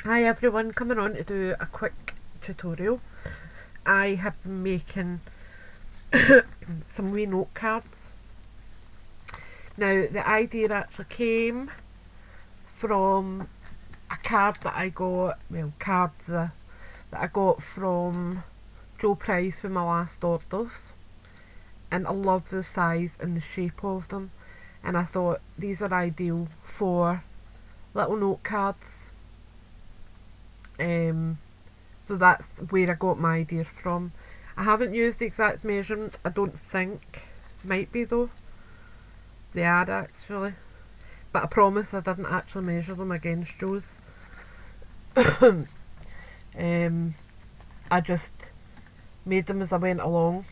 Hi everyone, coming on to do a quick tutorial. I have been making some wee note cards. Now the idea actually came from a card that I got, that I got from Joe Price with my last orders, and I love the size and the shape of them, and I thought these are ideal for little note cards. So that's where I got my idea from. I haven't used the exact measurements, I don't think. Might be though. They are actually. But I promise I didn't actually measure them against Joe's. I just made them as I went along.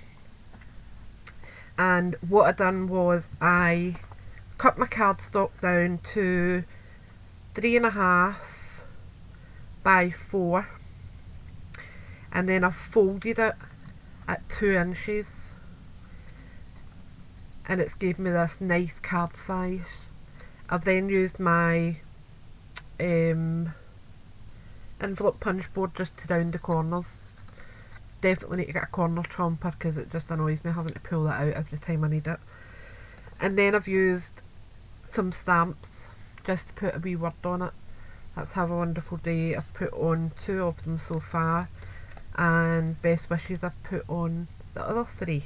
And what I done was I cut my cardstock down to 3.5 by 4, and then I've folded it at 2 inches, and it's gave me this nice card size. I've then used my envelope punch board just to round the corners. Definitely need to get a corner tromper because it just annoys me having to pull that out every time I need it. And then I've used some stamps just to put a wee word on it. That's Have a Wonderful Day. I've put on 2 of them so far, and Best Wishes I've put on the other 3.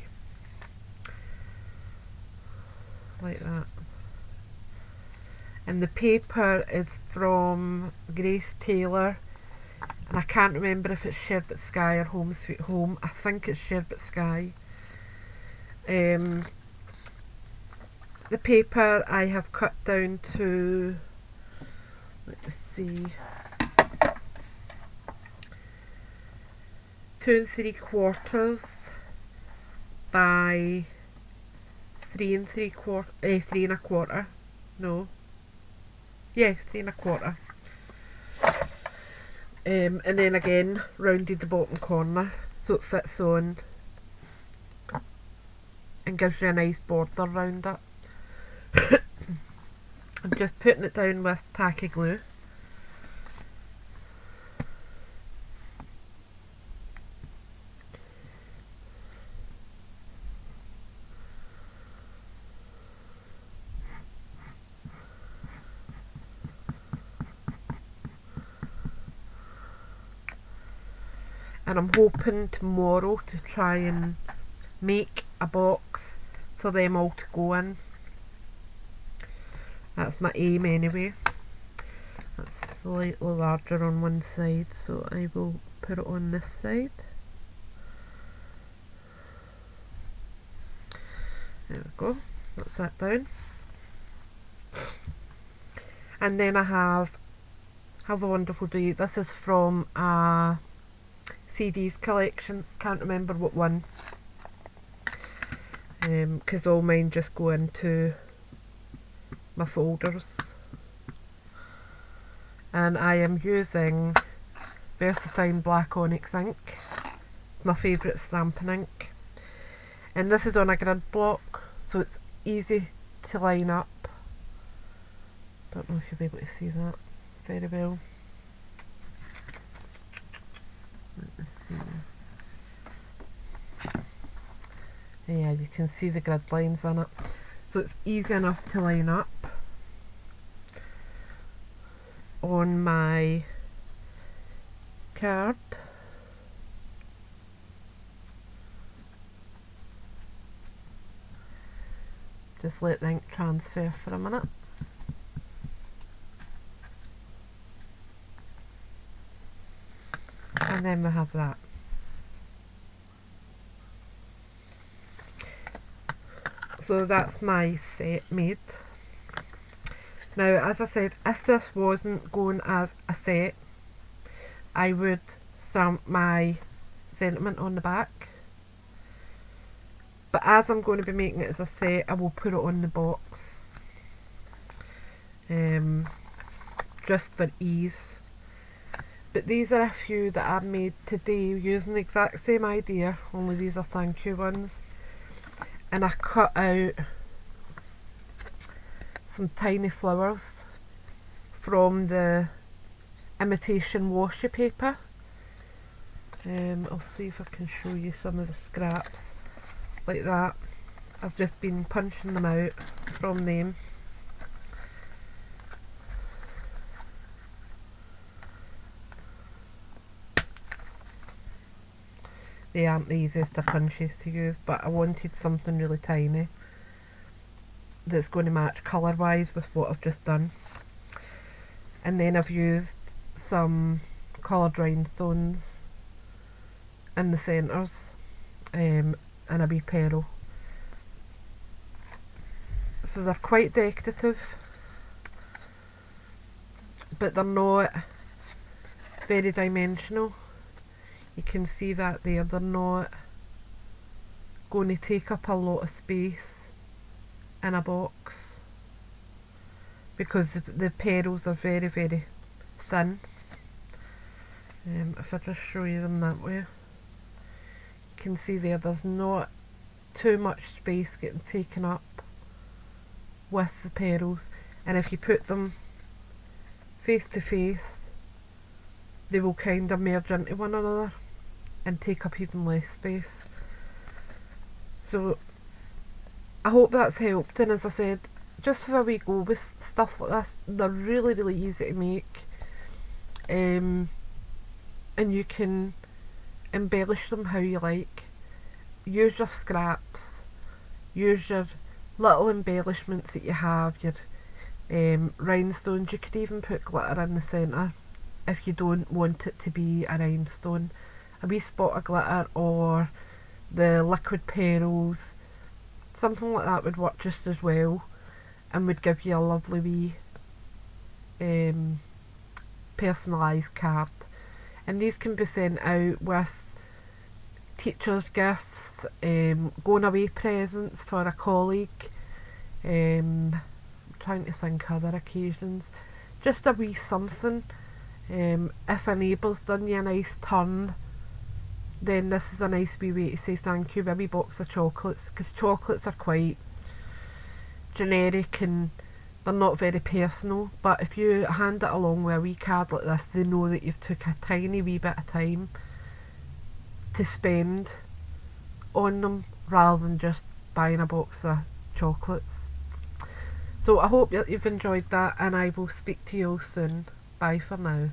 Like that. And the paper is from Grace Taylor, and I can't remember if it's Sherbet Sky or Home Sweet Home. I think it's Sherbet Sky. The paper I have cut down to, let me see, 2 3/4 by 3 3/4, 3 1/4. No, yeah, 3 1/4. And then again rounded the bottom corner so it fits on and gives you a nice border around it. I'm just putting it down with tacky glue. And I'm hoping tomorrow to try and make a box for them all to go in. That's my aim anyway. That's slightly larger on one side, so I will put it on this side. There we go, that's that down. And then I have a Wonderful Day. This is from a CDs collection, can't remember what one, because all mine just go into my folders. And I am using VersaFine Black Onyx ink, my favourite stamping ink, and this is on a grid block, so it's easy to line up. Don't know if you'll be able to see that very well. Let me see. Yeah, you can see the grid lines on it, so it's easy enough to line up on my card. Just let the ink transfer for a minute. And then we have that. So that's my set made. Now, as I said, if this wasn't going as a set, I would stamp my sentiment on the back. But as I'm going to be making it as a set, I will put it on the box. Just for ease. But these are a few that I made today using the exact same idea, only these are thank you ones. And I cut out some tiny flowers from the imitation washi paper. I'll see if I can show you some of the scraps like that. I've just been punching them out from them. They aren't the easiest of punches to use, but I wanted something really tiny that's going to match colour wise with what I've just done. And then I've used some coloured rhinestones in the centres and a wee pearl. So they're quite decorative, but they're not very dimensional. You can see that there, they're not going to take up a lot of space in a box because the pearls are very, very thin. If I just show you them that way, you can see there, there's not too much space getting taken up with the pearls, and if you put them face to face, they will kind of merge into one another and take up even less space. So I hope that's helped, and as I said, just have a wee go with stuff like this. They're really, really easy to make, and you can embellish them how you like. Use your scraps, use your little embellishments that you have, your rhinestones. You could even put glitter in the centre if you don't want it to be a rhinestone. A wee spot of glitter or the liquid pearls, something like that would work just as well and would give you a lovely wee personalised card. And these can be sent out with teachers' gifts, going away presents for a colleague, I'm trying to think other occasions, just a wee something. If a neighbour's done you a nice turn, then this is a nice wee way to say thank you, with a wee box of chocolates, because chocolates are quite generic and they're not very personal, but if you hand it along with a wee card like this, they know that you've took a tiny wee bit of time to spend on them rather than just buying a box of chocolates. So I hope that you've enjoyed that, and I will speak to you all soon. Bye for now.